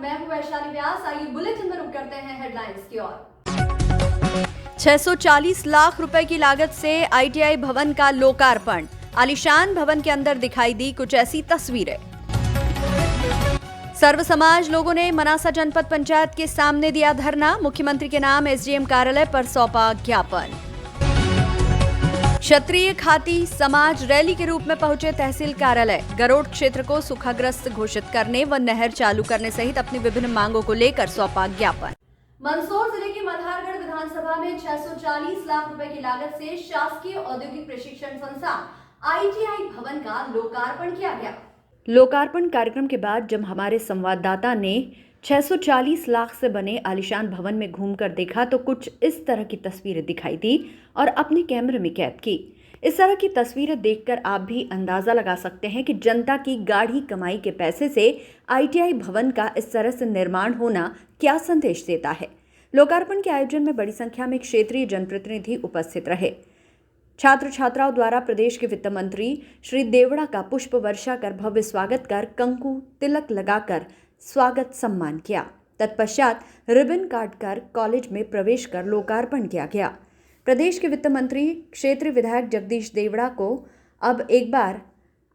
मैं हूं वैशाली व्यास। आइए बुलेटिन में रुक करते हैं हेडलाइंस की ओर। 640 लाख रुपए की लागत से आईटीआई भवन का लोकार्पण। आलीशान भवन के अंदर दिखाई दी कुछ ऐसी तस्वीरें। सर्व समाज लोगों ने मनासा जनपद पंचायत के सामने दिया धरना। मुख्यमंत्री के नाम एसडीएम कार्यालय पर सौंपा ज्ञापन। क्षत्रिय खाती समाज रैली के रूप में पहुंचे तहसील कार्यालय। गरोड क्षेत्र को सूखाग्रस्त घोषित करने व नहर चालू करने सहित अपनी विभिन्न मांगों को लेकर सौंपा ज्ञापन। मंदसौर जिले के मल्हारगढ़ विधानसभा में 640 लाख रुपए की लागत से शासकीय औद्योगिक प्रशिक्षण संस्थान आईटीआई भवन का लोकार्पण किया गया। लोकार्पण कार्यक्रम के बाद जब हमारे संवाददाता ने 640 लाख से बने आलीशान भवन में घूमकर देखा तो कुछ इस तरह की तस्वीरें दिखाई दी और अपने कैमरे में कैद की। इस तरह की तस्वीरें देखकर आप भी अंदाजा लगा सकते हैं कि जनता की गाढ़ी कमाई के पैसे से आईटीआई भवन का इस तरह से निर्माण होना क्या संदेश देता है। लोकार्पण के आयोजन में बड़ी संख्या में क्षेत्रीय जनप्रतिनिधि उपस्थित रहे। छात्र छात्राओं द्वारा प्रदेश के वित्त मंत्री श्री देवड़ा का पुष्प वर्षा कर भव्य स्वागत कर कंकु तिलक लगाकर स्वागत सम्मान किया। तत्पश्चात रिबन काटकर कॉलेज में प्रवेश कर लोकार्पण किया गया। प्रदेश के वित्त मंत्री क्षेत्रीय विधायक जगदीश देवड़ा को अब एक बार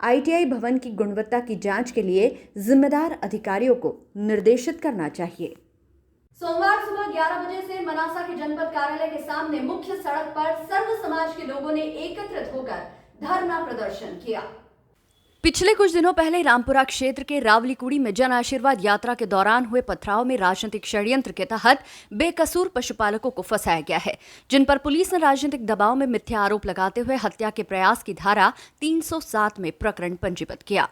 आईटीआई भवन की गुणवत्ता की जांच के लिए जिम्मेदार अधिकारियों को निर्देशित करना चाहिए। सोमवार सुबह 11 बजे से मनासा के जनपद कार्यालय के सामने मुख्य सड़क पर सर्व समाज के लोगों ने एकत्रित होकर धरना प्रदर्शन किया। पिछले कुछ दिनों पहले रामपुरा क्षेत्र के रावलीकुड़ी में जन आशीर्वाद यात्रा के दौरान हुए पथराव में राजनीतिक षड्यंत्र के तहत बेकसूर पशुपालकों को फंसाया गया है, जिन पर पुलिस ने राजनीतिक दबाव में मिथ्या आरोप लगाते हुए हत्या के प्रयास की धारा 307 में प्रकरण पंजीबद्ध किया।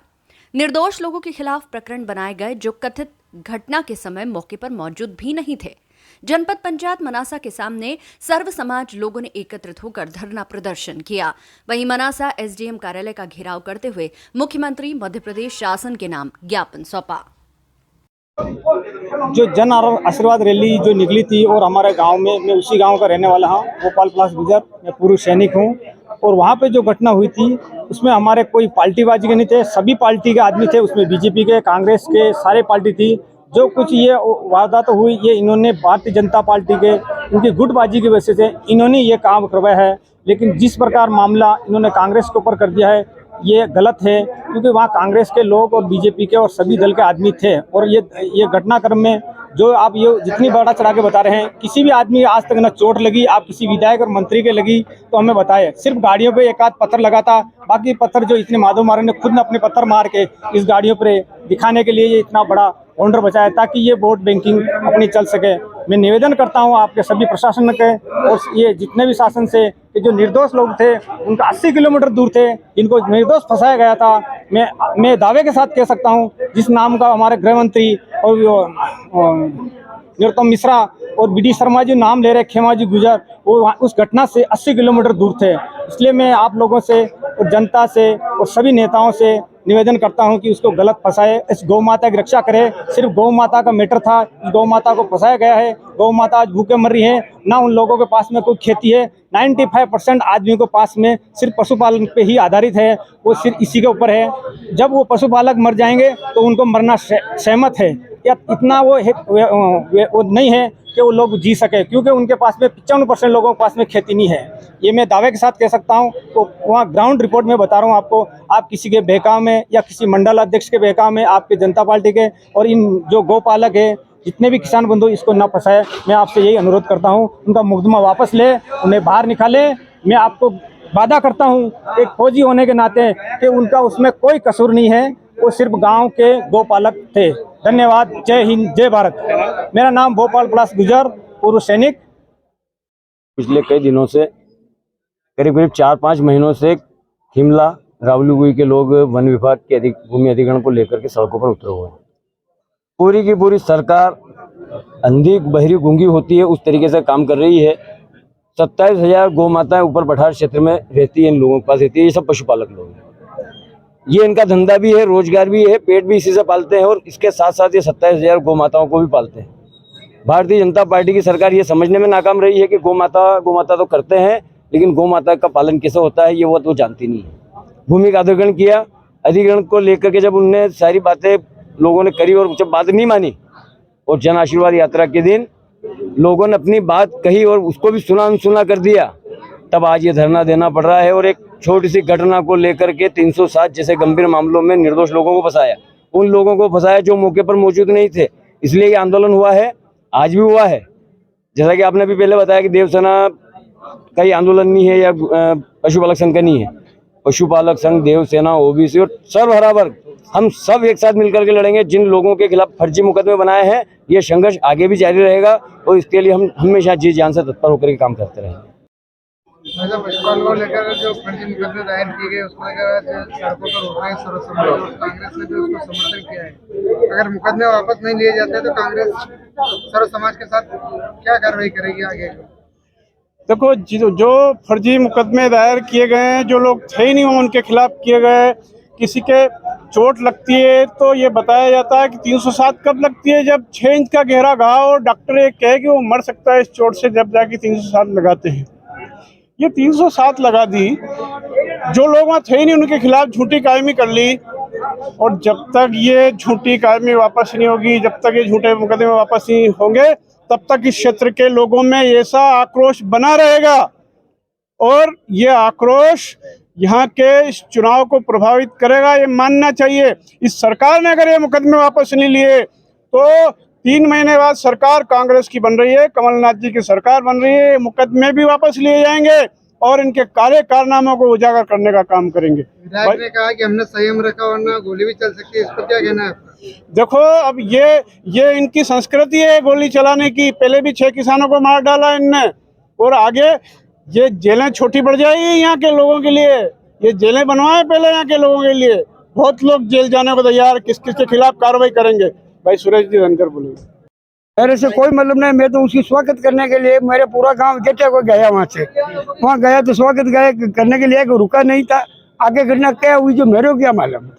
निर्दोष लोगों के खिलाफ प्रकरण बनाए गए जो कथित घटना के समय मौके पर मौजूद भी नहीं थे। जनपद पंचायत मनासा के सामने सर्व समाज लोगों ने एकत्रित होकर धरना प्रदर्शन किया। वहीं मनासा एसडीएम कार्यालय का घेराव करते हुए मुख्यमंत्री मध्य प्रदेश शासन के नाम ज्ञापन सौंपा। जो जन आशीर्वाद रैली जो निकली थी और हमारे गांव में, मैं उसी गांव का रहने वाला हूं, भोपाल प्लास गुजर, मैं पूर्व सैनिक हूं। और वहां पे जो घटना हुई थी उसमें हमारे कोई पार्टीबाजी के नहीं थे, सभी पार्टी के आदमी थे। उसमें बीजेपी के, कांग्रेस के, सारे पार्टी थी। जो कुछ ये वारदात हुई ये इन्होंने भारतीय जनता पार्टी के इनकी गुटबाजी की वजह से इन्होंने ये काम करवाया है। लेकिन जिस प्रकार मामला इन्होंने कांग्रेस के ऊपर कर दिया है ये गलत है, क्योंकि वहाँ कांग्रेस के लोग और बीजेपी के और सभी दल के आदमी थे। और ये घटनाक्रम में जो आप ये जितनी बड़ा चढ़ा के बता रहे हैं, किसी भी आदमी आज तक न चोट लगी, आप किसी विधायक और मंत्री के लगी तो हमें बताए। सिर्फ गाड़ियों पे एक आध पत्थर लगा था, बाकी पत्थर जो इतने माधव मारे ने खुद ने अपने पत्थर मार के इस गाड़ियों पर दिखाने के लिए ये इतना बड़ा ऑर्डर बचाया ताकि ये वोट बैंकिंग अपनी चल सके। मैं निवेदन करता हूँ आपके सभी प्रशासन के और ये जितने भी शासन से कि जो निर्दोष लोग थे उनका 80 किलोमीटर दूर थे, इनको निर्दोष फंसाया गया था। मैं दावे के साथ कह सकता हूँ जिस नाम का हमारे गृह मंत्री और नरोत्तम मिश्रा और बीडी शर्मा जी नाम ले रहे खेमाजी गुजर, वो उस घटना से 80 किलोमीटर दूर थे। इसलिए मैं आप लोगों से और जनता से और सभी नेताओं से निवेदन करता हूं कि उसको गलत फंसाए, इस गौ माता की रक्षा करे। सिर्फ गौ माता का मैटर था, गौ माता को फंसाया गया है। गौ माता आज भूखे मर रही है, ना उन लोगों के पास में कोई खेती है। 95% आदमियों के पास में सिर्फ पशुपालन पे ही आधारित है, वो सिर्फ इसी के ऊपर है। जब वो पशुपालक मर जाएंगे तो उनको मरना सहमत है, या इतना वो नहीं है कि वो लोग जी सके, क्योंकि उनके पास में 95% लोगों के पास में खेती नहीं है। ये मैं दावे के साथ कह सकता हूँ। तो वहाँ ग्राउंड रिपोर्ट में बता रहा हूँ आपको, आप किसी के बहकाव में या किसी मंडल अध्यक्ष के बहकाव में आपके जनता पार्टी के और इन जो गौपालक है जितने भी किसान बंधु इसको न फंसाए। मैं आपसे यही अनुरोध करता हूँ, उनका मुकदमा वापस ले, उन्हें बाहर निकाले। मैं आपको वादा करता हूँ एक फौजी होने के नाते कि उनका उसमें कोई कसूर नहीं है, वो सिर्फ गाँव के गौपालक थे। धन्यवाद। जय हिंद, जय भारत। मेरा नाम भोपाल प्लास गुजर, पूर्व सैनिक। पिछले कई दिनों से करीब 4-5 महीनों से हिमला रावलीकुड़ी के लोग वन विभाग के भूमि अधिग्रहण को लेकर के सड़कों पर उतरे हुए हैं। पूरी की पूरी सरकार अंधी बहरी गूंगी होती है उस तरीके से काम कर रही है। 27,000 गौ माताएं ऊपर पठार क्षेत्र में रहती है, इन लोगों के पास रहती है। ये सब पशुपालक लोग हैं, ये इनका धंधा भी है, रोजगार भी है, पेट भी इसी से पालते हैं और इसके साथ साथ ये 27,000 गौ माताओं को भी पालते हैं। भारतीय जनता पार्टी की सरकार ये समझने में नाकाम रही है कि गौ माता तो करते हैं, लेकिन गौ माता का पालन कैसे होता है ये वो जानती नहीं है। भूमि का अधिग्रहण किया, अधिग्रहण को लेकर के जब उनने सारी बातें लोगों ने करी और जब बात नहीं मानी और जन आशीर्वाद यात्रा के दिन लोगों ने अपनी बात कही और उसको भी सुना अनसुना कर दिया, तब आज ये धरना देना पड़ रहा है। और एक छोटी सी घटना को लेकर के 307 जैसे गंभीर मामलों में निर्दोष लोगों को फंसाया, उन लोगों को फंसाया जो मौके पर मौजूद नहीं थे, इसलिए ये आंदोलन हुआ है, आज भी हुआ है। जैसा कि आपने भी पहले बताया कि देवसेना का ये आंदोलन नहीं है या पशुपालक संघ का नहीं है। पशुपालक संघ, देवसेना, ओबीसी और सर्व हरा वर्ग, हम सब एक साथ मिलकर के लड़ेंगे। जिन लोगों के खिलाफ फर्जी मुकदमे बनाए हैं, ये संघर्ष आगे भी जारी रहेगा और इसके लिए हम हमेशा जी जान से तत्पर होकर के काम करते रहेंगे। पशुपालन को लेकर जो फर्जी मुकदमे दायर किए गए उसको लेकर सड़कों पर उठ रहे सर्व समाज और कांग्रेस ने भी उसको समर्थन किया है। अगर मुकदमे वापस नहीं लिए जाते तो कांग्रेस सर्व समाज के साथ क्या कार्रवाई करेगी आगे? देखो, जो फर्जी मुकदमे दायर किए गए हैं, जो लोग थे ही नहीं उनके खिलाफ किए गए, किसी के चोट लगती है तो ये बताया जाता है कि 307 कब लगती है, जब 6 इंच का गहरा घाव और डॉक्टर ये कहे कि वो मर सकता है इस चोट से, जब जाके 307 लगाते हैं। ये 307 लगा दी, जो लोग वहाँ थे ही नहीं उनके खिलाफ झूठी कायमी कर ली। और जब तक ये झूठी कायमी वापस नहीं होगी, जब तक ये झूठे मुकदमे वापस नहीं होंगे, तब तक इस क्षेत्र के लोगों में ऐसा आक्रोश बना रहेगा और ये आक्रोश यहाँ के इस चुनाव को प्रभावित करेगा। ये मानना चाहिए। इस सरकार ने अगर ये मुकदमे वापस नहीं लिए तो 3 महीने बाद सरकार कांग्रेस की बन रही है, कमलनाथ जी की सरकार बन रही है, मुकदमे भी वापस लिए जाएंगे और इनके काले कारनामों को उजागर करने का काम करेंगे। विधायक ने कहा कि हमने संयम रखा वरना गोली भी चल सकती है, इस पर क्या कहना है आपका? देखो, अब ये इनकी संस्कृति है गोली चलाने की। पहले भी 6 किसानों को मार डाला इनने और आगे ये जेलें छोटी बढ़ जाएगी यहाँ के लोगों के लिए। ये जेलें बनवाए पहले यहाँ के लोगों के लिए। बहुत लोग जेल जाने को तैयार, किस किस के खिलाफ कार्रवाई करेंगे? भाई सुरेश जी धनकर बोलेंगे। मेरे से कोई मतलब नहीं, मैं तो उसकी स्वागत करने के लिए मेरे पूरा गांव गेटे को गया, वहाँ गया तो स्वागत गए करने के लिए, रुका नहीं था। आगे करना क्या हुई जो मेरे को क्या मालूम।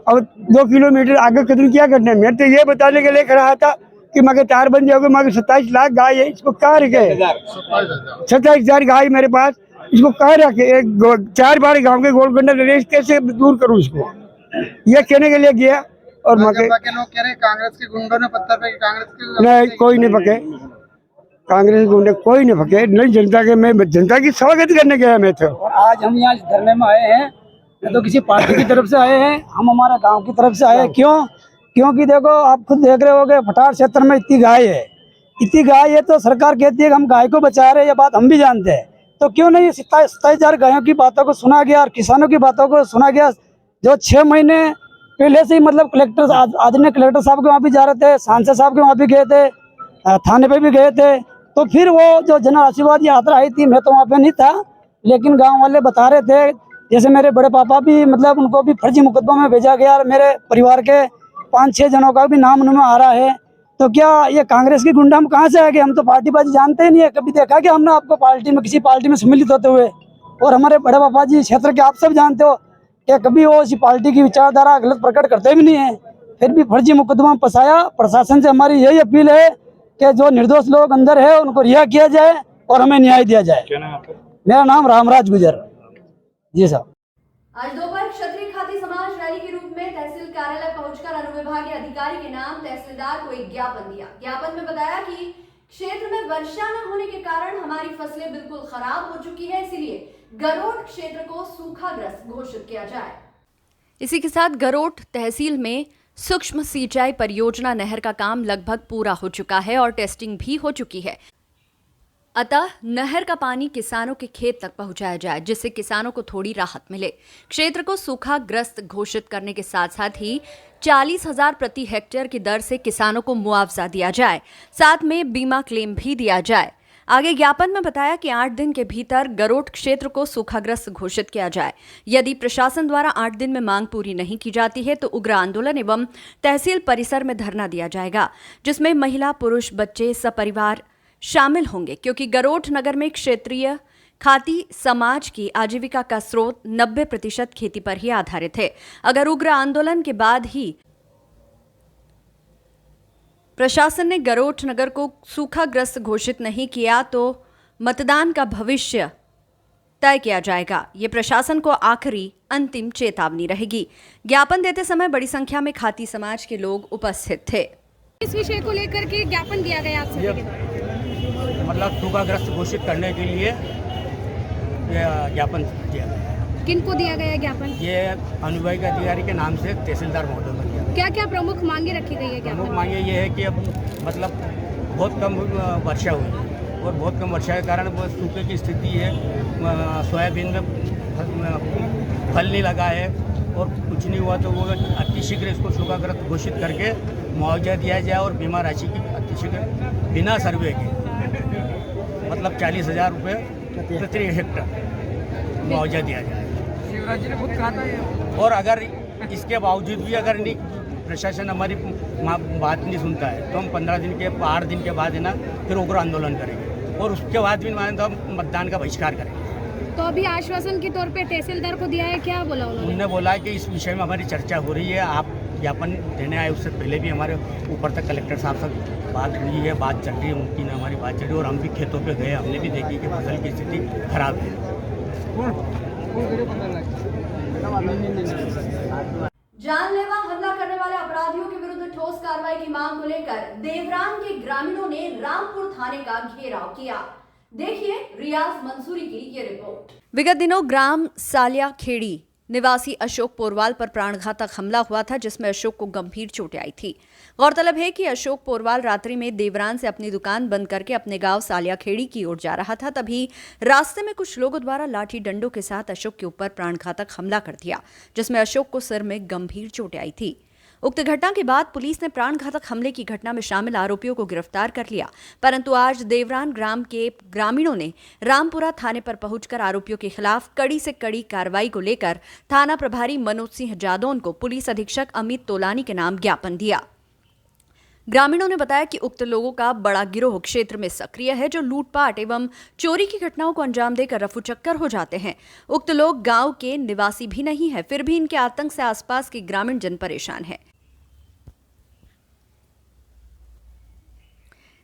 अब 2 किलोमीटर आगे कदम क्या करना है? मैं तो ये बताने के लिए रहा था कि मगर 4 बन जाओगे, मगर 27 लाख गाय है, इसको कहाँ रखे? 27,000 गाय मेरे पास, इसको कहाँ रखे? 4 बार गाँव के गोलकुंडा रेस कैसे दूर करूँ इसको? ये कहने के लिए गया। और लोग कह रहे कांग्रेस के गुंडों ने पत्थर पे, कांग्रेस के नहीं, कोई नहीं पके, कांग्रेस के गुंडे कोई नहीं पके। नहीं, जनता के, मैं जनता की स्वागत करने गया मैं तो। और आज हम यहाँ धरने में आए हैं, न तो किसी पार्टी की तरफ से आए हैं, हम हमारा गांव की तरफ से आए हैं। क्योंकि देखो, आप खुद देख रहे होगे पठार क्षेत्र में इतनी गाय है तो सरकार कहती है कि हम गाय को बचा रहे हैं, ये बात हम भी जानते हैं। तो क्यों नहीं 27,000 गायों की बातों को सुना गया और किसानों की बातों को सुना गया, जो 6 महीने पहले से ही मतलब कलेक्टर आदरणीय कलेक्टर साहब के वहाँ भी जा रहे थे, सांसद साहब के वहाँ भी गए थे, थाने पे भी गए थे। तो फिर वो जो जन आशीर्वाद यात्रा आई थी, मैं तो वहाँ पे नहीं था, लेकिन गांव वाले बता रहे थे, जैसे मेरे बड़े पापा भी मतलब उनको भी फर्जी मुकदमों में भेजा गया और मेरे परिवार के 5-6 जनों का भी नाम उनमें आ रहा है। तो क्या ये कांग्रेस की गुंडा हम कहाँ से आ गए? हम तो पार्टीबाजी जानते ही नहीं है। कभी देखा कि हमने आपको पार्टी में किसी पार्टी में सम्मिलित होते हुए? और हमारे बड़े पापा जी क्षेत्र के आप सब जानते हो कि कभी वो इसी पार्टी की विचारधारा गलत प्रकट करते भी नहीं है, फिर भी फर्जी मुकदमा में फंसाया। प्रशासन से हमारी यही अपील है कि जो निर्दोष लोग अंदर है उनको रिहा किया जाए और हमें न्याय दिया जाए। मेरा नाम रामराज गुजर जी साहब। आज दोपहर क्षत्रिय खाती समाज रैली के रूप में तहसील कार्यालय पहुंचकर अनुविभागीय अधिकारी के नाम तहसीलदार को एक ज्ञापन दिया। ज्ञापन में बताया कि क्षेत्र में वर्षा न होने के कारण हमारी फसलें बिल्कुल खराब हो चुकी है, इसीलिए गरोट क्षेत्र को सूखाग्रस्त घोषित किया जाए। इसी के साथ गरोट तहसील में सूक्ष्म सिंचाई परियोजना नहर का काम लगभग पूरा हो चुका है और टेस्टिंग भी हो चुकी है, अतः नहर का पानी किसानों के खेत तक पहुंचाया जाए, जिससे किसानों को थोड़ी राहत मिले। क्षेत्र को सूखाग्रस्त घोषित करने के साथ साथ ही 40,000 प्रति हेक्टेयर की दर से किसानों को मुआवजा दिया जाए, साथ में बीमा क्लेम भी दिया जाए। आगे ज्ञापन में बताया कि 8 दिन के भीतर गरोट क्षेत्र को सूखाग्रस्त घोषित किया जाए। यदि प्रशासन द्वारा 8 दिन में मांग पूरी नहीं की जाती है तो उग्र आंदोलन एवं तहसील परिसर में धरना दिया जाएगा, जिसमें महिला, पुरुष, बच्चे सपरिवार शामिल होंगे, क्योंकि गरोट नगर में क्षेत्रीय खाती समाज की आजीविका का स्रोत 90% खेती पर ही आधारित है। अगर उग्र आंदोलन के बाद ही प्रशासन ने गरोट नगर को सूखाग्रस्त घोषित नहीं किया तो मतदान का भविष्य तय किया जाएगा। ये प्रशासन को आखिरी अंतिम चेतावनी रहेगी। ज्ञापन देते समय बड़ी संख्या में खाती समाज के लोग उपस्थित थे। इस विषय को लेकर के ज्ञापन दिया गया आप सभी के द्वारा? मतलब सूखाग्रस्त घोषित करने के लिए ये ज्ञापन दिया गया। किनको दिया गया ज्ञापन? ये अनुभाग अधिकारी के नाम से तहसीलदार महोदय को दिया गया। क्या क्या प्रमुख मांगे रखी गई है प्रमुख ज्ञापन? मांगे ये है कि अब मतलब बहुत कम वर्षा हुई और बहुत कम वर्षा के कारण बहुत सूखे की स्थिति है। सोयाबीन में फल नहीं लगा है और कुछ नहीं हुआ, तो वो अतिशीघ्र इसको सूखाग्रस्त घोषित करके मुआवजा दिया जाए और बीमा राशि की अतिशीघ्र बिना सर्वे के मतलब 40,000 रुपये प्रति हेक्टर मुआवजा दिया जाए। शिवराज जी ने खुद कहा था ये। और अगर इसके बावजूद भी अगर नहीं प्रशासन हमारी बात नहीं सुनता है तो हम 8 दिन के बाद है ना फिर उग्र आंदोलन करेंगे और उसके बाद भी माने तो हम मतदान का बहिष्कार करेंगे। तो अभी आश्वासन के तौर पे तहसीलदार को दिया है, क्या बोला उन्होंने? उन्होंने बोला है कि इस विषय में हमारी चर्चा हो रही है, आप ज्ञापन देने आए उससे पहले भी हमारे ऊपर तक कलेक्टर साहब से बात हुई है, बात चल रही है, उनकी ने हमारी बात चल रही है और हम भी खेतों पे गए, हमने भी देखी कि फसल की स्थिति खराब है। जानलेवा हमला करने वाले अपराधियों के विरुद्ध ठोस कार्रवाई की मांग को लेकर देवरान के ग्रामीणों ने रामपुर थाने का घेराव किया। देखिए रियाज मंसूरी की ये रिपोर्ट। विगत दिनों ग्राम सालिया खेड़ी निवासी अशोक पोरवाल पर प्राणघातक हमला हुआ था, जिसमें अशोक को गंभीर चोटें आई थी। गौरतलब है कि अशोक पोरवाल रात्रि में देवरान से अपनी दुकान बंद करके अपने गांव सालिया खेड़ी की ओर जा रहा था। तभी रास्ते में कुछ लोगों द्वारा लाठी डंडों के साथ अशोक के ऊपर प्राणघातक हमला कर दिया, जिसमें अशोक को सिर में गंभीर चोटें आई थी। उक्त घटना के बाद पुलिस ने प्राणघातक हमले की घटना में शामिल आरोपियों को गिरफ्तार कर लिया, परंतु आज देवरान ग्राम के ग्रामीणों ने रामपुरा थाने पर पहुंचकर आरोपियों के खिलाफ कड़ी से कड़ी कार्रवाई को लेकर थाना प्रभारी मनोज सिंह जादौन को पुलिस अधीक्षक अमित तोलानी के नाम ज्ञापन दिया। ग्रामीणों ने बताया कि उक्त लोगों का बड़ा गिरोह क्षेत्र में सक्रिय है, जो लूटपाट एवं चोरी की घटनाओं को अंजाम देकर रफूचक्कर हो जाते हैं। उक्त लोग गांव के निवासी भी नहीं है, फिर भी इनके आतंक से आसपास के ग्रामीण जन परेशान है।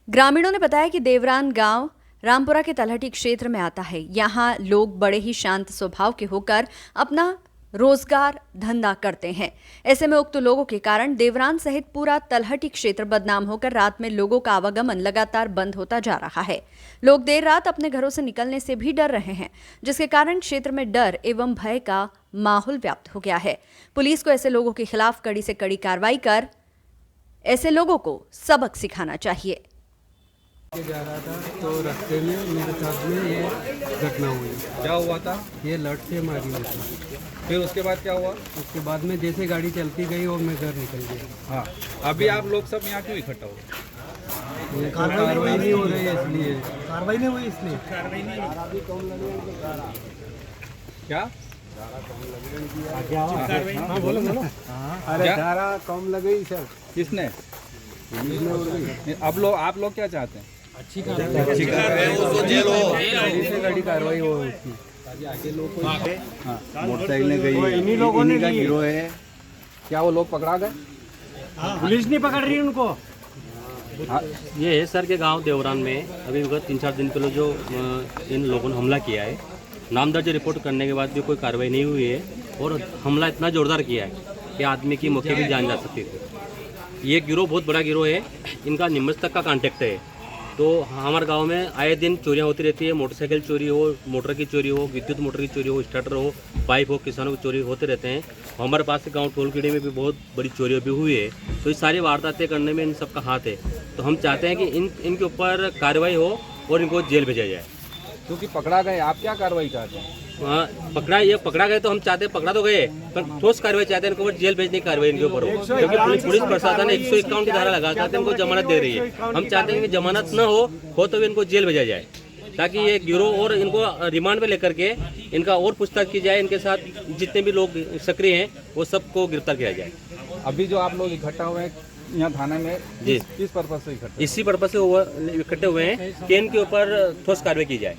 ग्रामीणों ने बताया कि देवरान गांव रामपुरा के तलहटी क्षेत्र में आता है। यहाँ लोग बड़े ही शांत स्वभाव के होकर अपना रोजगार धंधा करते हैं। ऐसे में उक्त लोगों के कारण देवरान सहित पूरा तलहटी क्षेत्र बदनाम होकर रात में लोगों का आवागमन लगातार बंद होता जा रहा है। लोग देर रात अपने घरों से निकलने से भी डर रहे हैं, जिसके कारण क्षेत्र में डर एवं भय का माहौल व्याप्त हो गया है। पुलिस को ऐसे लोगों के खिलाफ कड़ी से कड़ी कार्रवाई कर ऐसे लोगों को सबक सिखाना चाहिए। जा रहा था तो रास्ते में मेरे साथ में ये घटना हुई। क्या हुआ था? ये लट से मारी मुझे। फिर उसके बाद क्या हुआ? उसके बाद में जैसे गाड़ी चलती गई और मैं घर निकल गया। हाँ, अभी आप लोग सब यहाँ क्यों इकट्ठा हो? ये कार्रवाई नहीं हो रही है, इसलिए कार्रवाई नहीं हुई। इसलिए क्या? हाँ बोलो बोलो। अरे धारा कम लगी सर। किसने? अब आप लोग क्या चाहते हैं? अच्छी कार्रवाई हो उसकी। मोटरसाइकिल ने गई, इन्हीं लोगों ने गिरोह है। क्या वो लोग पकड़ा गए? पुलिस नहीं पकड़ रही उनको। ये है सर के गांव देवरान में अभी 3-4 दिन पहले जो इन लोगों ने हमला किया है, नाम दर्ज रिपोर्ट करने के बाद भी कोई कार्रवाई नहीं हुई है और हमला इतना जोरदार किया है कि आदमी की मौके की जान जा सकती थी। ये गिरोह बहुत बड़ा गिरोह है, इनका निम्बस तक का कांटेक्ट है। तो हमारे गांव में आए दिन चोरियां होती रहती है। मोटरसाइकिल चोरी हो, मोटर की चोरी हो, विद्युत मोटर की चोरी हो, स्टार्टर हो, पाइप हो, किसानों की चोरी होते रहते हैं। हमारे पास के गांव टोलखेड़े में भी बहुत बड़ी चोरी भी हुई है। तो ये सारी वारदातें करने में इन सबका हाथ है। तो हम चाहते हैं कि इनके ऊपर कार्रवाई हो और इनको जेल भेजा जाए। क्योंकि पकड़ा गए, आप क्या कार्रवाई चाहते हैं? पकड़ा गए तो हम चाहते हैं, पकड़ा तो गए पर ठोस कार्रवाई चाहते हैं, इनको जेल भेजने की कार्रवाई इनके ऊपर हो। क्योंकि पुलिस प्रशासन 151 की धारा लगा कर इनको जमानत दे रही है। हम चाहते हैं कि जमानत न हो तो भी इनको जेल भेजा जाए, ताकि ये गिरोह और इनको रिमांड में लेकर के इनका और पूछताछ की जाए। इनके साथ जितने भी लोग सक्रिय हैं वो सबको गिरफ्तार किया जाए। अभी जो आप लोग इकट्ठा हुए हैं यहाँ थाने में, जी किस पर्पज से इकट्ठे? इसी पर्पज से इकट्ठे हुए हैं कि इनके ऊपर ठोस कार्रवाई की जाए।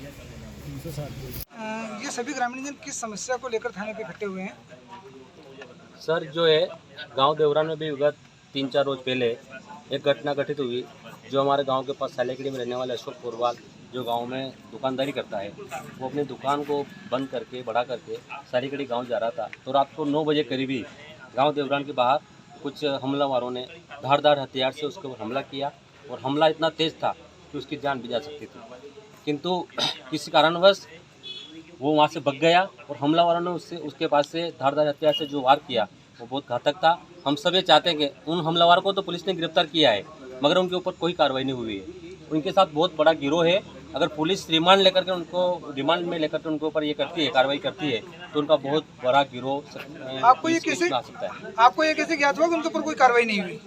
ये सभी ग्रामीण जन किस समस्या को लेकर थाने पे इकट्ठे हुए हैं? सर जो है गांव देवरान में भी विगत 3-4 रोज पहले एक घटना घटित हुई। जो हमारे गांव के पास सालेखेड़ी में रहने वाले अशोक पोरवाल, जो गांव में दुकानदारी करता है, वो अपनी दुकान को बंद करके बढ़ा करके सालेखेड़ी गांव जा रहा था। तो रात को 9 बजे करीबी गांव देवरान के बाहर कुछ हमलावरों ने धारदार हथियार से उसके ऊपर हमला किया और हमला इतना तेज़ था कि उसकी जान भी जा सकती थी, किंतु किसी कारणवश वो वहाँ से भाग गया और हमलावरों ने उसके पास से धारदार हथियार से जो वार किया वो बहुत घातक था। हम सब ये चाहते हैं कि उन हमलावरों को तो पुलिस ने गिरफ्तार किया है, मगर उनके ऊपर कोई कार्रवाई नहीं हुई है। उनके साथ बहुत बड़ा गिरोह है। अगर पुलिस रिमांड में लेकर के उनके ऊपर ये करती है, कार्रवाई करती है, तो उनका बहुत बड़ा गिरोह आपको ये कैसे ज्ञात हुआ कि उनके ऊपर कोई कार्रवाई नहीं हुई?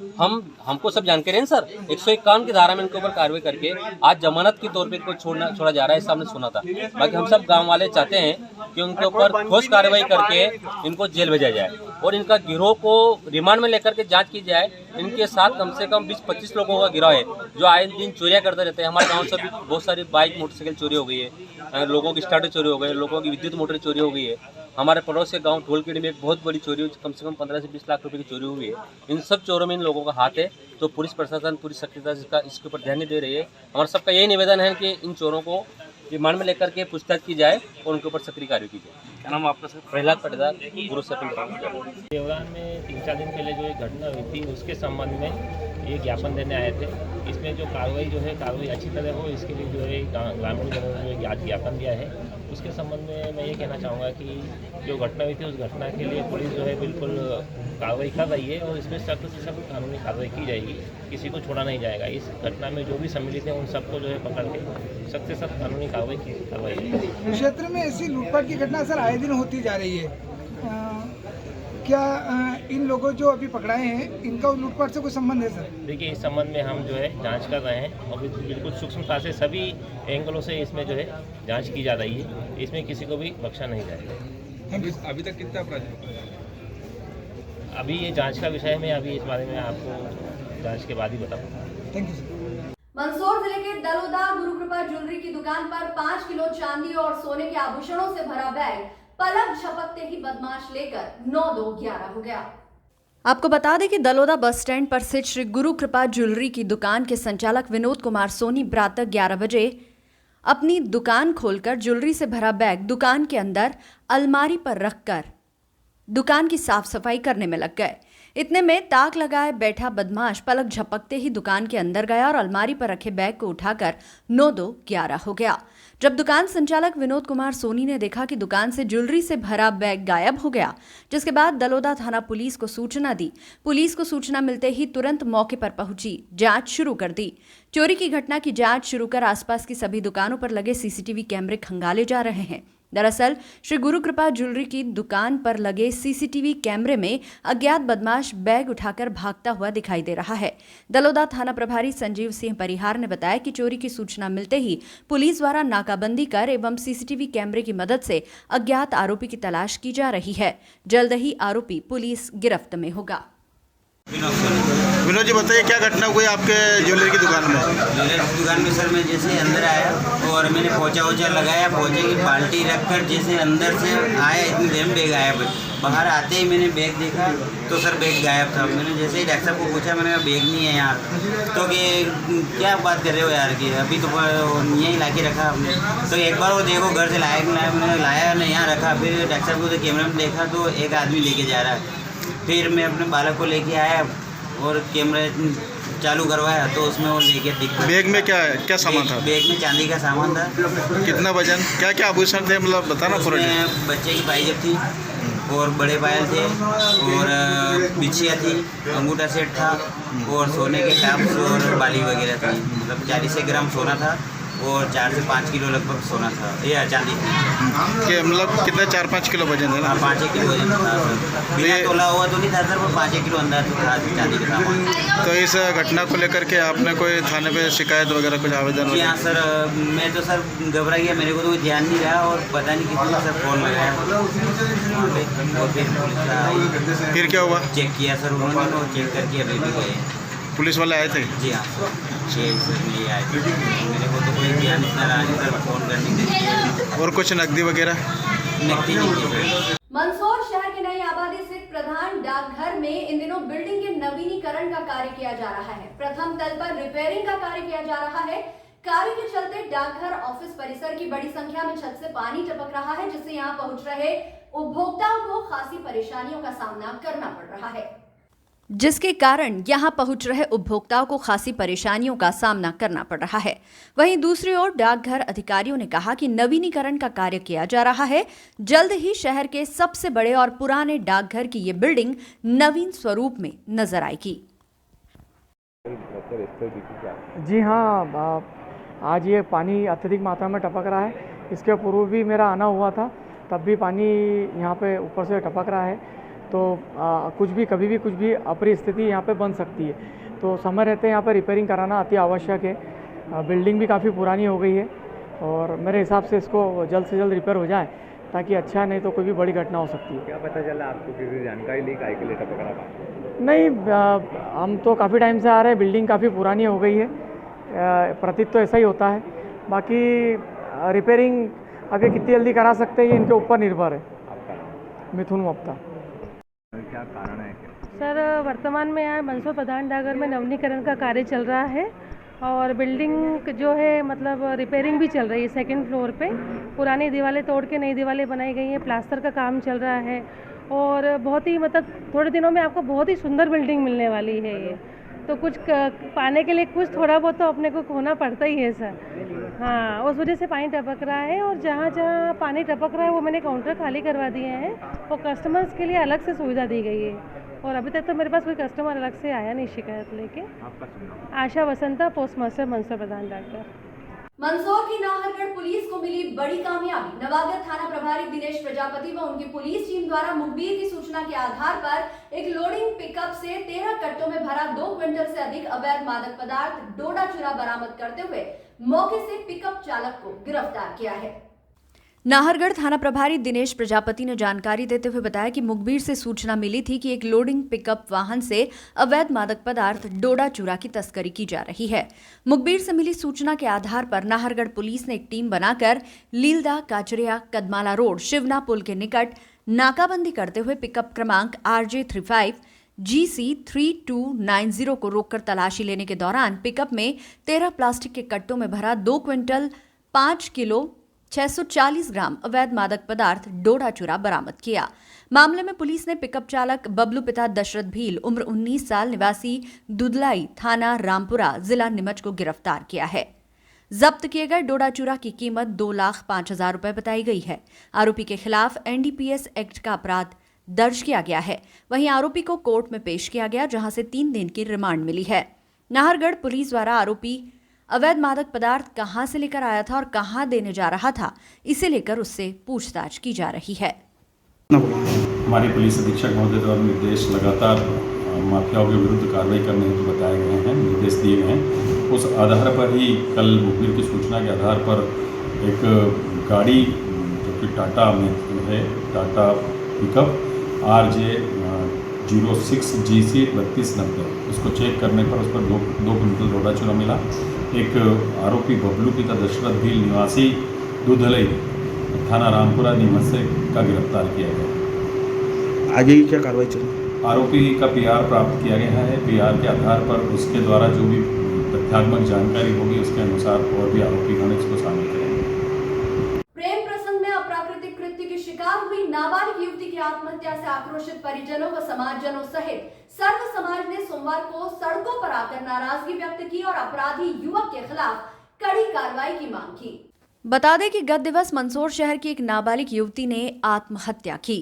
हमको सब जानकारी है सर। 151 की धारा में इनके ऊपर कार्रवाई करके आज जमानत के तौर पे इनको छोड़ा जा रहा है, सामने सुना था। बाकी हम सब गाँव वाले चाहते हैं कि उनके ऊपर ठोस कार्रवाई करके इनको जेल भेजा जाए और इनका गिरोह को रिमांड में लेकर के जाँच की जाए। इनके साथ कम से कम 20-25 लोगों का गिरोह है जो आए दिन चोरियां करते रहते हैं। हमारे गांव से भी बहुत सारी बाइक मोटरसाइकिल चोरी हो गई है, लोगों की स्टार्टर चोरी हो गई है, लोगों की विद्युत मोटर चोरी हो गई है। हमारे पड़ोस के गांव ढोलखेड़ी में एक बहुत बड़ी चोरी हुई, कम से कम 15 से 20 लाख रुपए की चोरी हुई है। इन सब चोरों में इन लोगों का हाथ है, तो पुलिस प्रशासन पूरी सक्रियता इसके ऊपर ध्यान नहीं दे रही है। हमारा सबका यही निवेदन है कि इन चोरों को रिमांड में लेकर के पूछताछ की जाए और उनके ऊपर सक्रिय कार्रवाई की जाए। क्या नाम आपका सर? प्रहलाद पटेदार, गुरु से देवरान में 3-4 दिन पहले जो एक घटना हुई थी उसके संबंध में ये ज्ञापन देने आए थे। इसमें जो कार्रवाई अच्छी तरह हो इसके लिए जो है ग्रामीण जनों ने जो ज्ञापन दिया है उसके संबंध में मैं ये कहना चाहूँगा कि जो घटना हुई थी उस घटना के लिए पुलिस जो है बिल्कुल कार्रवाई कर रही है और इसमें सख्त से सख्त कानूनी कार्रवाई की जाएगी, किसी को छोड़ा नहीं जाएगा। इस घटना में जो भी सम्मिलित हैं उन सबको जो है पकड़ के सख्त से सख्त कानूनी कार्रवाई जाएगी। क्षेत्र में ऐसी लूटपाट की घटना सर आए दिन होती जा रही है, क्या इन लोगों जो अभी पकड़ाए हैं इनका लूटपाट से कोई संबंध है सर? देखिए, इस संबंध में हम जो है जांच कर रहे हैं और बिल्कुल सूक्ष्मता से सभी एंगलों से इसमें जो है जांच की जा रही है। इसमें किसी को भी बख्शा नहीं जाएगा। अभी तक कितना अपराध? अभी ये जांच का विषय है, मैं अभी इस बारे में आपको जांच के बाद ही बताऊँगा। Thank you sir. मंदसौर जिले के दलोदा गुरुकृपा ज्वेलरी की दुकान पर 5 किलो चांदी और सोने के आभूषणों से भरा बैग पलक झपकते ही बदमाश लेकर 9-2-11 हो गया। आपको बता दें कि दलोदा बस स्टैंड पर स्थित श्री गुरु कृपा ज्वेलरी की दुकान के संचालक विनोद कुमार सोनी प्रातः 11 बजे अपनी दुकान खोलकर ज्वेलरी से भरा बैग दुकान के अंदर अलमारी पर रखकर दुकान की साफ सफाई करने में लग गए। इतने में ताक लगाए बैठा बदमाश पलक झपकते ही दुकान के अंदर गया और अलमारी पर रखे बैग को उठाकर 9-2-11 हो गया। जब दुकान संचालक विनोद कुमार सोनी ने देखा कि दुकान से ज्वेलरी से भरा बैग गायब हो गया, जिसके बाद दलोदा थाना पुलिस को सूचना दी। पुलिस को सूचना मिलते ही तुरंत मौके पर पहुंची जांच शुरू कर दी। चोरी की घटना की जांच शुरू कर आसपास की सभी दुकानों पर लगे सीसीटीवी कैमरे खंगाले जा रहे हैं। दरअसल श्री गुरु कृपा ज्वेलरी की दुकान पर लगे सीसीटीवी कैमरे में अज्ञात बदमाश बैग उठाकर भागता हुआ दिखाई दे रहा है। दलोदा थाना प्रभारी संजीव सिंह परिहार ने बताया कि चोरी की सूचना मिलते ही पुलिस द्वारा नाकाबंदी कर एवं सीसीटीवी कैमरे की मदद से अज्ञात आरोपी की तलाश की जा रही है। जल्द ही आरोपी पुलिस गिरफ्त में होगा। विनोद जी, बताइए क्या घटना हुई आपके ज्वेलरी की दुकान में? ज्वेलरी की दुकान में सर मैं जैसे अंदर आया और मैंने पोछा लगाया, पोछे की बाल्टी रखकर जैसे अंदर से आया, इतनी देर में बैग गायब। बाहर आते ही मैंने बैग देखा तो सर बैग गायब था। मैंने जैसे ही डॉक्टर साहब को पूछा, मैंने कहा बैग नहीं है यार, तो कि क्या बात कर रहे हो यार कि अभी तो यहीं ला के रखा आपने। तो एक बार वो देखो घर से लाया मैंने लाया नहीं, यहाँ रखा। फिर डॉक्टर साहब को तो कैमरे में देखा तो एक आदमी लेके जा रहा है। फिर मैं अपने बालक को लेके आया और कैमरा चालू करवाया तो उसमें वो लेके दिख। बैग में क्या सामान था? बैग में चांदी का सामान था। कितना वजन, क्या क्या आभूषण थे, मतलब बताना पूरा। बच्चे की पायजेब थी और बड़े पायल थे और बिछिया थी, अंगूठा सेट था और सोने के टाप्स और बाली वगैरह थी। मतलब 40 ग्राम सोना था और 4 से 5 किलो लगभग सोना था, ये चांदी थी। मतलब कितना 4-5 किलो वजन है ना? 5 किलो वजन था। बिना तोला हुआ तो नहीं था सर, पर 5 किलो अंदर था चांदी का सामान। तो इस घटना को लेकर के आपने कोई थाने पे शिकायत वगैरह कुछ आवेदन? जी हाँ सर, मैं तो सर घबरा गया, मेरे को तो कोई ध्यान नहीं रहा और पता नहीं कितना सर फ़ोन लगाया वहाँ पे और फिर पुलिस आई। फिर क्या हुआ? चेक किया सर उन्होंने और चेक करके अभी भी गए। पुलिस वाले आए थे? जी हाँ सर, नहीं आए थे। मेरे को तो कोई ध्यान इतना रहा नहीं सर फ़ोन करने के लिए। और कुछ नकदी वगैरह? नकदी नहीं थी। मंदसौर शहर के नई आबादी स्थित प्रधान डाकघर में इन दिनों बिल्डिंग के नवीनीकरण का कार्य किया जा रहा है। प्रथम तल पर रिपेयरिंग का कार्य किया जा रहा है। कार्य के चलते डाकघर ऑफिस परिसर की बड़ी संख्या में छत से पानी टपक रहा है, जिससे यहाँ पहुंच रहे उपभोक्ताओं को खासी परेशानियों का सामना करना पड़ रहा है। जिसके कारण यहां पहुंच रहे उपभोक्ताओं को खासी परेशानियों का सामना करना पड़ रहा है। वहीं दूसरी ओर डाकघर अधिकारियों ने कहा कि नवीनीकरण का कार्य किया जा रहा है। जल्द ही शहर के सबसे बड़े और पुराने डाकघर की ये बिल्डिंग नवीन स्वरूप में नजर आएगी। जी हाँ, आज ये पानी अत्यधिक मात्रा में टपक रहा है। इसके पूर्व भी मेरा आना हुआ था, तब भी पानी यहाँ पे ऊपर से टपक रहा है। तो कुछ भी कभी भी कुछ भी अप्रिय स्थिति यहाँ पे बन सकती है। तो समय रहते यहाँ पे रिपेयरिंग कराना अति आवश्यक है। बिल्डिंग भी काफ़ी पुरानी हो गई है और मेरे हिसाब से इसको जल्द से जल्द रिपेयर हो जाए ताकि अच्छा, नहीं तो कोई भी बड़ी घटना हो सकती है। क्या पता चला आपको, किसी जानकारी ली काय के लिए टपक रहा था? नहीं, हम तो काफ़ी टाइम से आ रहे हैं। बिल्डिंग काफ़ी पुरानी हो गई है, प्रतीत तो ऐसा ही होता है। बाकी रिपेयरिंग अभी कितनी जल्दी करा सकते हैं ये इनके ऊपर निर्भर है। आपका मिथुन मुप्ता। क्या कारण है? सर, वर्तमान में यहाँ मंसूर प्रधान डाकघर में नवीनीकरण का कार्य चल रहा है और बिल्डिंग जो है मतलब रिपेयरिंग भी चल रही है। सेकंड फ्लोर पे पुरानी दीवारें तोड़ के नई दीवारें बनाई गई हैं, प्लास्टर का काम चल रहा है और बहुत ही मतलब थोड़े दिनों में आपको बहुत ही सुंदर बिल्डिंग मिलने वाली है। ये तो कुछ पाने के लिए कुछ थोड़ा बहुत तो अपने को खोना पड़ता ही है सर। हाँ, उस वजह से पानी टपक रहा है और जहाँ जहाँ पानी टपक रहा है वो मैंने काउंटर खाली करवा दिए हैं और कस्टमर्स के लिए अलग से सुविधा दी गई है। और अभी तक तो मेरे पास कोई कस्टमर अलग से आया नहीं शिकायत लेके। आशा वसंता, पोस्ट मास्टर, मंसूर प्रधान डाकघर। मंदसौर की नाहरगढ़ पुलिस को मिली बड़ी कामयाबी। नवागढ़ थाना प्रभारी दिनेश प्रजापति व उनकी पुलिस टीम द्वारा मुखबिर की सूचना के आधार पर एक लोडिंग पिकअप से 13 कट्टों में भरा 2 क्विंटल से अधिक अवैध मादक पदार्थ डोडा चूरा बरामद करते हुए मौके से पिकअप चालक को गिरफ्तार किया है। नाहरगढ़ थाना प्रभारी दिनेश प्रजापति ने जानकारी देते हुए बताया कि मुखबिर से सूचना मिली थी कि एक लोडिंग पिकअप वाहन से अवैध मादक पदार्थ डोडा चूरा की तस्करी की जा रही है। मुखबिर से मिली सूचना के आधार पर नाहरगढ़ पुलिस ने एक टीम बनाकर लीलदा काचरिया कदमाला रोड शिवना पुल के निकट नाकाबंदी करते हुए पिकअप क्रमांक RJ35 GC 3290 को रोककर तलाशी लेने के दौरान पिकअप में 13 प्लास्टिक के कट्टों में भरा 2 क्विंटल 5 किलो 640 ग्राम अवैध मादक पदार्थ डोडा चूरा बरामद किया। मामले में पुलिस ने पिकअप चालक बबलू पिता दशरथ भील उम्र 19 साल निवासी दुदलाई थाना रामपुरा जिला नीमच को गिरफ्तार किया है। जब्त किए गए डोडा चूरा की कीमत 2,05,000 रुपए बताई गई है। आरोपी के खिलाफ NDPS एक्ट का अपराध दर्ज किया गया है। वहीं आरोपी को कोर्ट में पेश किया गया जहां से 3 दिन की रिमांड मिली है। नाहरगढ़ पुलिस द्वारा आरोपी अवैध मादक पदार्थ कहां से लेकर आया था और कहां देने जा रहा था, इसे लेकर उससे पूछताछ की जा रही है। हमारे पुलिस अधीक्षक महोदय द्वारा निर्देश लगातार माफियाओं के विरुद्ध कार्रवाई करने हेतु बताए गए हैं, निर्देश दिए गए हैं। उस आधार पर ही कल मुखबिर की सूचना के आधार पर एक गाड़ी जो कि टाटा में है, टाटा पिकअप RJ 06 GC 3290, उसको चेक करने पर उस पर 2 क्विंटल डोडा चूरा मिला। एक आरोपी बबलू पिता दशरथ भील निवासी दुधलई थाना रामपुरा नीमच से का गिरफ्तार किया गया। आगे की क्या कार्रवाई चल रही है? आरोपी का PR प्राप्त किया गया है। PR के आधार पर उसके द्वारा जो भी तथ्यात्मक जानकारी होगी उसके अनुसार और भी आरोपीगण इसको शामिल करेंगे। प्रेम प्रसंग में अप्राकृतिक कृत्य की शिकार हुई नाबालिग युवती की आत्महत्या से आक्रोशित परिजनों व समाजजनों सहित सर्व समाज ने सोमवार को सड़कों पर आकर नाराजगी व्यक्त की और अपराधी युवक के खिलाफ कड़ी कार्रवाई की मांग की। बता दें कि गत दिवस मंदसौर शहर की एक नाबालिग युवती ने आत्महत्या की।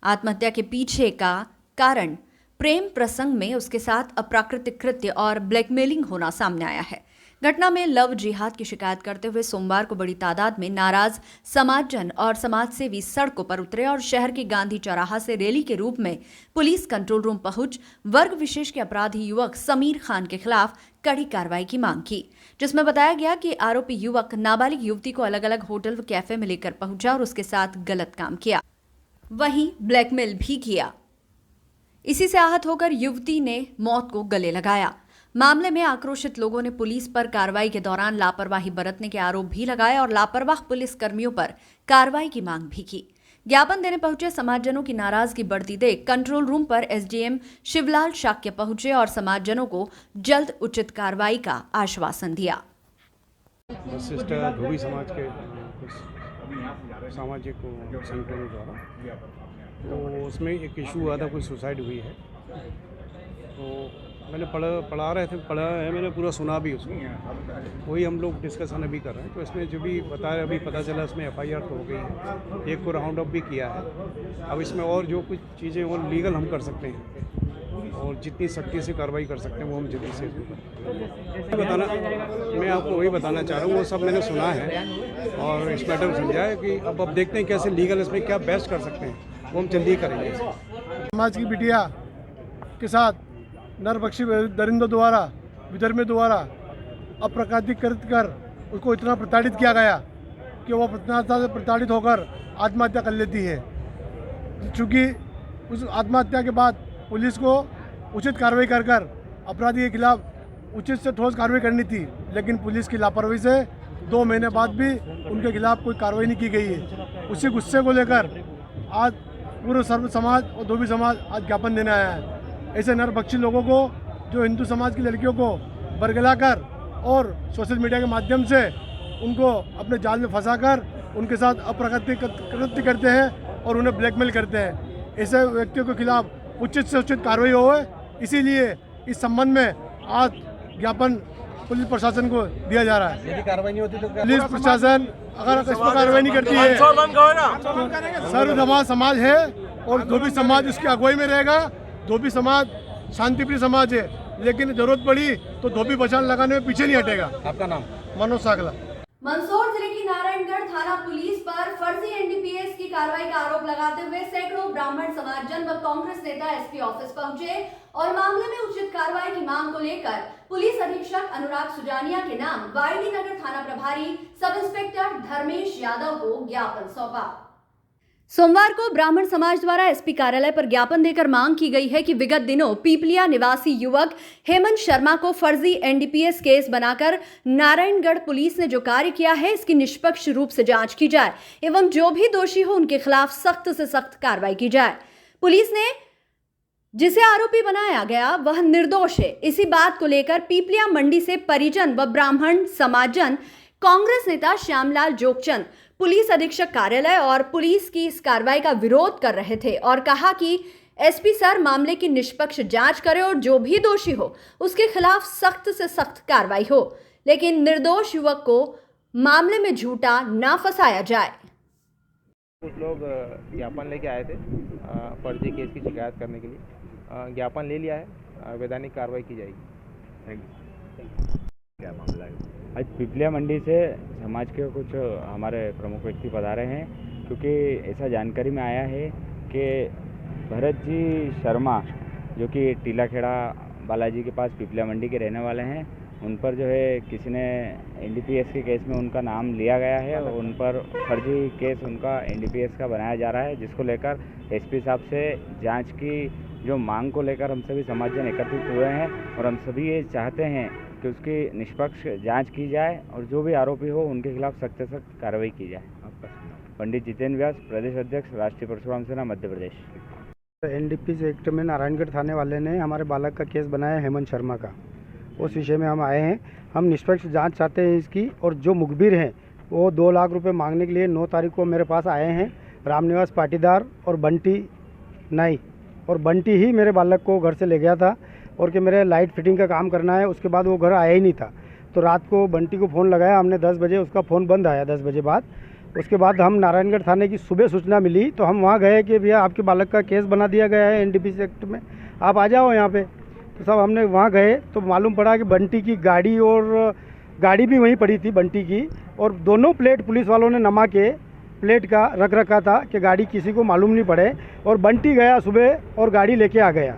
आत्महत्या के पीछे का कारण प्रेम प्रसंग में उसके साथ अप्राकृतिक कृत्य और ब्लैकमेलिंग होना सामने आया है। घटना में लव जिहाद की शिकायत करते हुए सोमवार को बड़ी तादाद में नाराज समाजजन और समाजसेवी सड़कों पर उतरे और शहर के गांधी चौराहा से रैली के रूप में पुलिस कंट्रोल रूम पहुंच वर्ग विशेष के अपराधी युवक समीर खान के खिलाफ कड़ी कार्रवाई की मांग की, जिसमें बताया गया कि आरोपी युवक नाबालिग युवती को अलग अलग होटल व कैफे में लेकर पहुंचा और उसके साथ गलत काम किया, वहीं ब्लैकमेल भी किया। इसी से आहत होकर युवती ने मौत को गले लगाया। मामले में आक्रोशित लोगों ने पुलिस पर कार्रवाई के दौरान लापरवाही बरतने के आरोप भी लगाए और लापरवाह पुलिस कर्मियों पर कार्रवाई की मांग भी की। ज्ञापन देने पहुंचे समाजजनों की नाराजगी बढ़ती देख कंट्रोल रूम पर SDM शिवलाल शाक्य पहुंचे और समाजजनों को जल्द उचित कार्रवाई का आश्वासन दिया। वशिष्ठ धोबी समाज के सामाजिक संगठनों द्वारा तो उसमें एक इशू हुआ था, कोई सुसाइड हुई है तो मैंने पढ़ा है, मैंने पूरा सुना भी उसको, वही हम लोग डिस्कशन अभी कर रहे हैं। तो इसमें जो भी बताया अभी पता चला, इसमें FIR तो हो गई है, एक को राउंड अप भी किया है। अब इसमें और जो कुछ चीज़ें वो लीगल हम कर सकते हैं और जितनी सख्ती से कार्रवाई कर सकते हैं वो हम जल्दी से बताना, मैं आपको वही बताना चाह रहा हूँ, वो सब मैंने सुना है और इस मैटर में समझा है कि अब देखते हैं कैसे लीगल इसमें क्या बेस्ट कर सकते हैं, वो हम जल्दी करेंगे। समाज की बिटिया के साथ नरबख्शी दरिंदों द्वारा, विधर्मियों द्वारा अप्रकाशित कर उसको इतना प्रताड़ित किया गया कि वो प्रताड़ित होकर आत्महत्या कर लेती है। चूँकि उस आत्महत्या के बाद पुलिस को उचित कार्रवाई कर अपराधी के खिलाफ उचित से ठोस कार्रवाई करनी थी, लेकिन पुलिस की लापरवाही से 2 महीने बाद भी उनके खिलाफ कोई कार्रवाई नहीं की गई है। उसी गुस्से को लेकर आज पूरे सर्व समाज और धोबी समाज आज ज्ञापन देने आया है। ऐसे नरबख्शी लोगों को, जो हिंदू समाज की लड़कियों को बरगलाकर और सोशल मीडिया के माध्यम से उनको अपने जाल में फंसाकर उनके साथ अप्रकाशित कृत्य करते हैं और उन्हें ब्लैकमेल करते हैं, ऐसे व्यक्तियों के खिलाफ उचित से उचित कार्रवाई हो। इसीलिए इस संबंध में आज ज्ञापन पुलिस प्रशासन को दिया जा रहा है। यदि कार्रवाई नहीं होती तो पुलिस प्रशासन अगर इस पर कार्रवाई नहीं करती है तो सर्व समाज है और धोबी समाज उसकी अगुवाई में रहेगा। धोबी समाज शांतिप्रिय समाज है, लेकिन जरूरत पड़ी तो धोबी बचान लगाने में पीछे नहीं हटेगा। आपका नाम? मनोज सागला। मंदसौर जिले की नारायणगढ़ थाना पुलिस पर फर्जी NDPS की कार्रवाई का आरोप लगाते हुए सैकड़ों ब्राह्मण समाजजन व कांग्रेस नेता SP ऑफिस पहुंचे और मामले में उचित कार्रवाई की मांग को लेकर पुलिस अधीक्षक अनुराग सुजानिया के नाम वायदी नगर थाना प्रभारी सब इंस्पेक्टर धर्मेश यादव को ज्ञापन सौंपा। सोमवार को ब्राह्मण समाज द्वारा SP कार्यालय पर ज्ञापन देकर मांग की गई है कि विगत दिनों पीपलिया निवासी युवक हेमंत शर्मा को फर्जी NDPS केस बनाकर नारायणगढ़ पुलिस ने जो कार्य किया है, इसकी निष्पक्ष रूप से जांच की जाए एवं जो भी दोषी हो उनके खिलाफ सख्त से सख्त कार्रवाई की जाए। पुलिस ने जिसे आरोपी बनाया गया वह निर्दोष है। इसी बात को लेकर पीपलिया मंडी से परिजन व ब्राह्मण समाजजन कांग्रेस नेता श्यामलाल जोगचंद पुलिस अधीक्षक कार्यालय और पुलिस की इस कार्रवाई का विरोध कर रहे थे और कहा कि SP सर मामले की निष्पक्ष जांच करें और जो भी दोषी हो उसके खिलाफ सख्त से सख्त कार्रवाई हो, लेकिन निर्दोष युवक को मामले में झूठा ना फंसाया जाए। कुछ लोग ज्ञापन लेके आए थे फर्जी केस की शिकायत करने के लिए। ज्ञापन ले लिया है, वैधानिक कार्रवाई की जाएगी। Thank you. क्या मामला है? आज पिपलिया मंडी से समाज के कुछ हमारे प्रमुख व्यक्ति पधारे हैं, क्योंकि ऐसा जानकारी में आया है कि भरत जी शर्मा जो कि टीलाखेड़ा बालाजी के पास पिपलिया मंडी के रहने वाले हैं, उन पर जो है किसी ने NDPS के केस में उनका नाम लिया गया है और उन पर फर्जी केस उनका NDPS का बनाया जा रहा है, जिसको लेकर SP साहब से जांच की जो मांग को लेकर हम सभी समाजजन एकत्रित हुए हैं और हम सभी ये चाहते हैं कि उसकी निष्पक्ष जांच की जाए और जो भी आरोपी हो उनके खिलाफ सख्त से सख्त कार्रवाई की जाए। आपका पंडित जितेंद्र व्यास, प्रदेश अध्यक्ष, राष्ट्रीय परशुराम सेना, मध्य प्रदेश। NDPS एक्ट में नारायणगढ़ थाने वाले ने हमारे बालक का केस बनाया है हेमंत शर्मा का, उस विषय में हम आए हैं। हम निष्पक्ष जांच चाहते हैं इसकी, और जो मुखबिर हैं वो 2 लाख रुपए मांगने के लिए 9 तारीख को मेरे पास आए हैं। रामनिवास पाटीदार और बंटी नाई, और बंटी ही मेरे बालक को घर से ले गया था और कि मेरे लाइट फिटिंग का काम करना है। उसके बाद वो घर आया ही नहीं था, तो रात को बंटी को फ़ोन लगाया हमने 10 बजे, उसका फ़ोन बंद आया 10 बजे बाद। उसके बाद हम नारायणगढ़ थाने की सुबह सूचना मिली तो हम वहाँ गए कि भैया आपके बालक का केस बना दिया गया है NDPS एक्ट में, आप आ जाओ यहाँ पे। तो सब हमने वहाँ गए तो मालूम पड़ा कि बंटी की गाड़ी और गाड़ी भी वहीं पड़ी थी बंटी की, और दोनों प्लेट पुलिस वालों ने नमा के प्लेट का रख रखा था कि गाड़ी किसी को मालूम नहीं पड़े। और बंटी गया सुबह और गाड़ी लेके आ गया,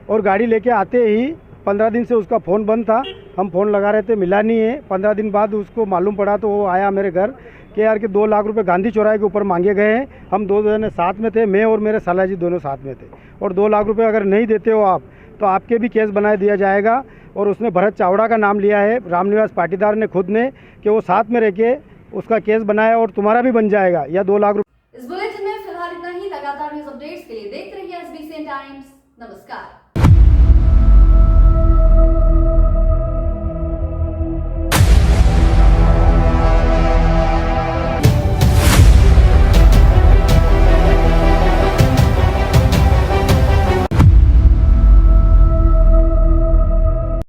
और गाड़ी लेके आते ही 15 दिन से उसका फ़ोन बंद था। हम फ़ोन लगा रहे थे, मिला नहीं है। 15 दिन बाद उसको मालूम पड़ा तो वो आया मेरे घर कि यार कि 2 लाख रुपए गांधी चौराहे के ऊपर मांगे गए हैं। हम 2 जने साथ में थे, मैं और मेरे साला जी दोनों साथ में थे, और 2 लाख रुपए अगर नहीं देते हो आप तो आपके भी केस बना दिया जाएगा। और उसने भरत चावड़ा का नाम लिया है, रामनिवास पाटीदार ने खुद ने, कि वो साथ में रह के उसका केस बनाया और तुम्हारा भी बन जाएगा या 2 लाख रुपए। इस बुलेटिन में फिलहाल इतना ही। लगातार न्यूज अपडेट्स के लिए देखते रहिए SBCN टाइम्स। नमस्कार।